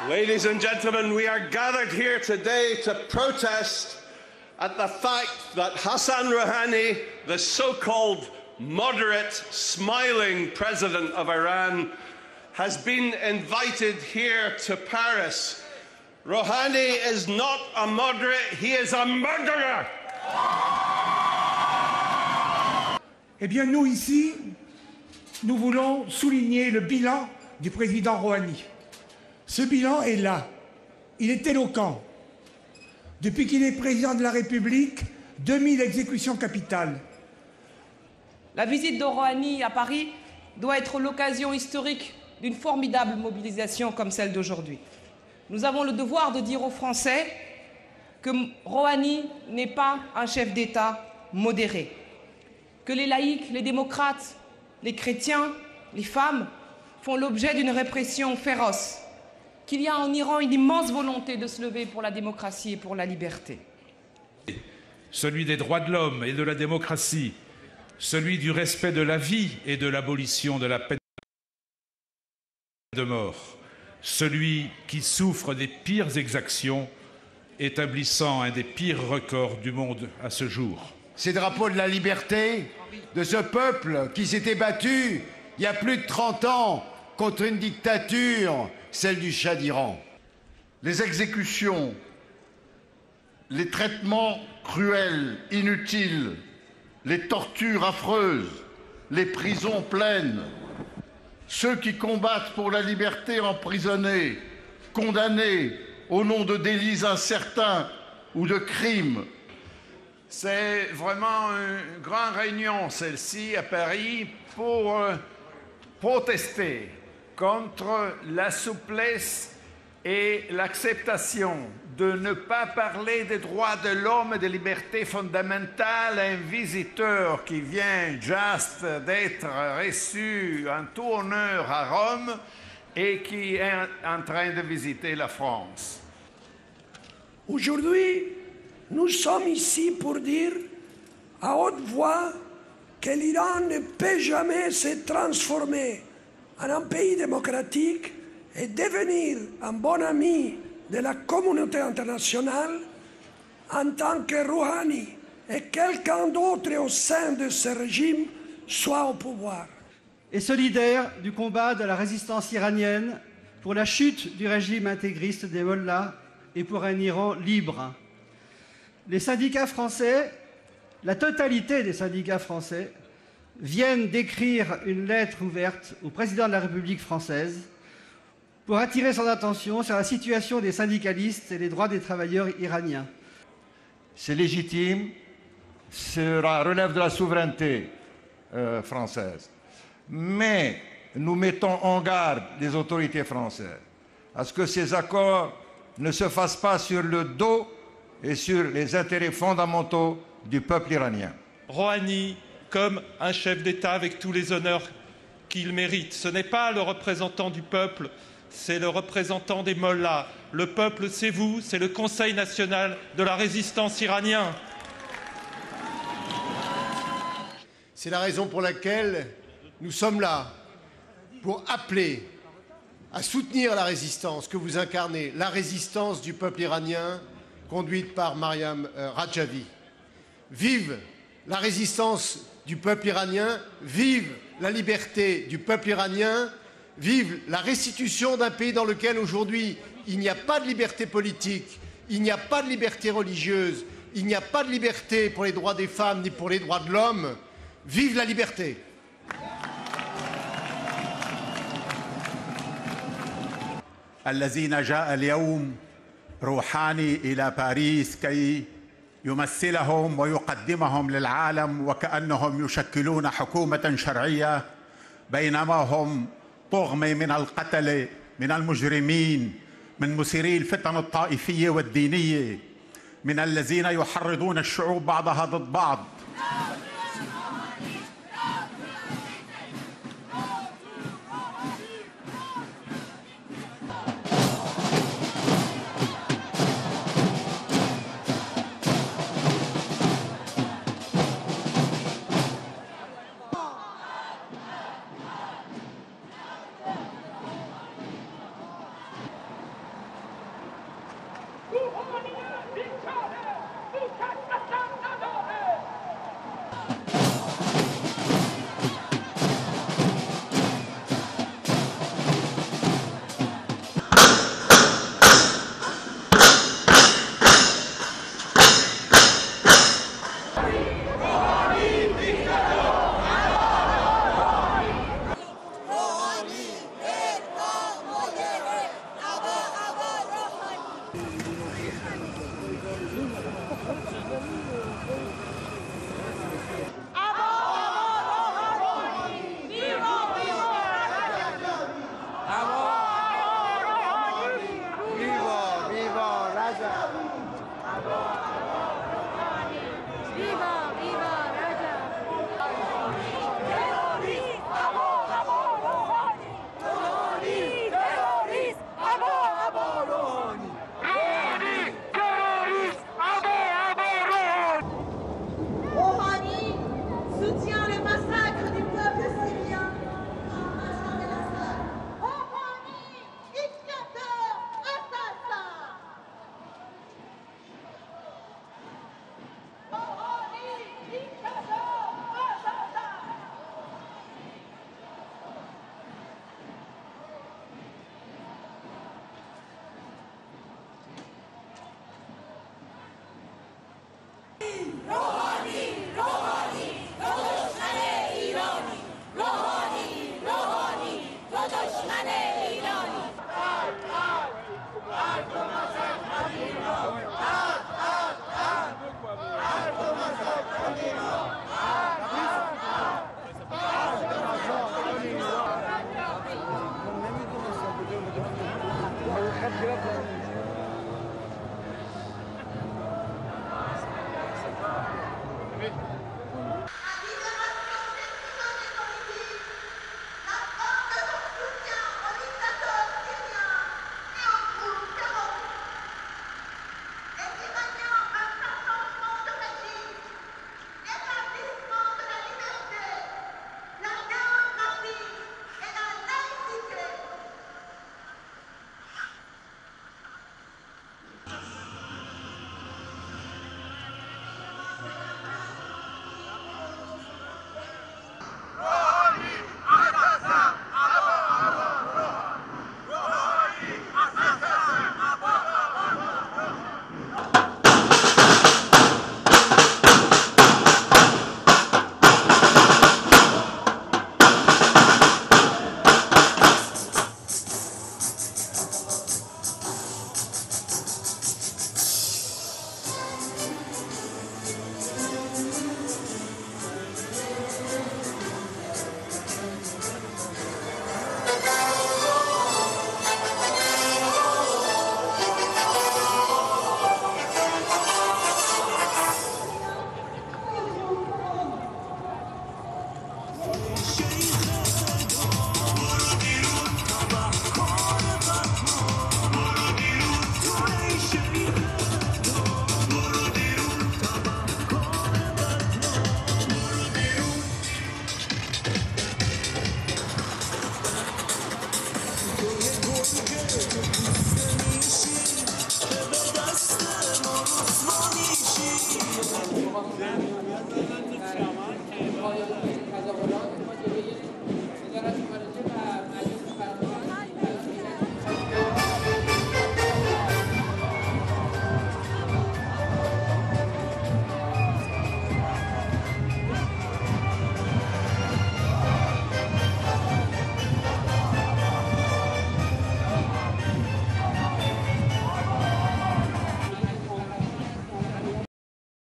Ladies and gentlemen, we are gathered here today to protest at the fact that Hassan Rouhani, the so-called moderate, smiling president of Iran, has been invited here to Paris. Rouhani is not a moderate, he is a murderer! Eh bien, nous, ici, nous voulons souligner le bilan du président Rouhani. Ce bilan est là. Il est éloquent. Depuis qu'il est président de la République, 2000 exécutions capitales. La visite de Rouhani à Paris doit être l'occasion historique d'une formidable mobilisation comme celle d'aujourd'hui. Nous avons le devoir de dire aux Français que Rouhani n'est pas un chef d'État modéré, que les laïcs, les démocrates, les chrétiens, les femmes font l'objet d'une répression féroce, qu'il y a en Iran une immense volonté de se lever pour la démocratie et pour la liberté. Celui des droits de l'homme et de la démocratie, celui du respect de la vie et de l'abolition de la peine de mort, celui qui souffre des pires exactions, établissant un des pires records du monde à ce jour. Ces drapeaux de la liberté de ce peuple qui s'était battu il y a plus de 30 ans contre une dictature, celle du Shah d'Iran. Les exécutions, les traitements cruels, inutiles, les tortures affreuses, les prisons pleines, ceux qui combattent pour la liberté emprisonnés, condamnés au nom de délits incertains ou de crimes. C'est vraiment une grande réunion, celle-ci, à Paris, pour protester contre la souplesse et l'acceptation de ne pas parler des droits de l'homme et des libertés fondamentales à un visiteur qui vient juste d'être reçu en tout honneur à Rome et qui est en train de visiter la France. Aujourd'hui, nous sommes ici pour dire à haute voix que l'Iran ne peut jamais se transformer en un pays démocratique et devenir un bon ami de la communauté internationale en tant que Rouhani et quelqu'un d'autre au sein de ce régime soit au pouvoir. Et solidaire du combat de la résistance iranienne pour la chute du régime intégriste des mollahs et pour un Iran libre. Les syndicats français, la totalité des syndicats français, viennent d'écrire une lettre ouverte au président de la République française pour attirer son attention sur la situation des syndicalistes et les droits des travailleurs iraniens. C'est légitime, cela relève de la souveraineté française. Mais nous mettons en garde les autorités françaises à ce que ces accords ne se fassent pas sur le dos et sur les intérêts fondamentaux du peuple iranien. Rouhani, comme un chef d'État avec tous les honneurs qu'il mérite, ce n'est pas le représentant du peuple, c'est le représentant des mollahs. Le peuple, c'est vous, c'est le Conseil national de la résistance iranien. C'est la raison pour laquelle nous sommes là, pour appeler à soutenir la résistance que vous incarnez, la résistance du peuple iranien, conduite par Mariam Rajavi. Vive la résistance du peuple iranien, vive la liberté du peuple iranien, vive la restitution d'un pays dans lequel aujourd'hui il n'y a pas de liberté politique, il n'y a pas de liberté religieuse, il n'y a pas de liberté pour les droits des femmes ni pour les droits de l'homme. Vive la liberté! الذين جاء اليوم روحاني إلى باريس كي يمثلهم ويقدمهم للعالم وكأنهم يشكلون حكومة شرعية بينما هم طغم من القتلة من المجرمين من مثيري الفتن الطائفية والدينية من الذين يحرضون الشعوب بعضها ضد بعض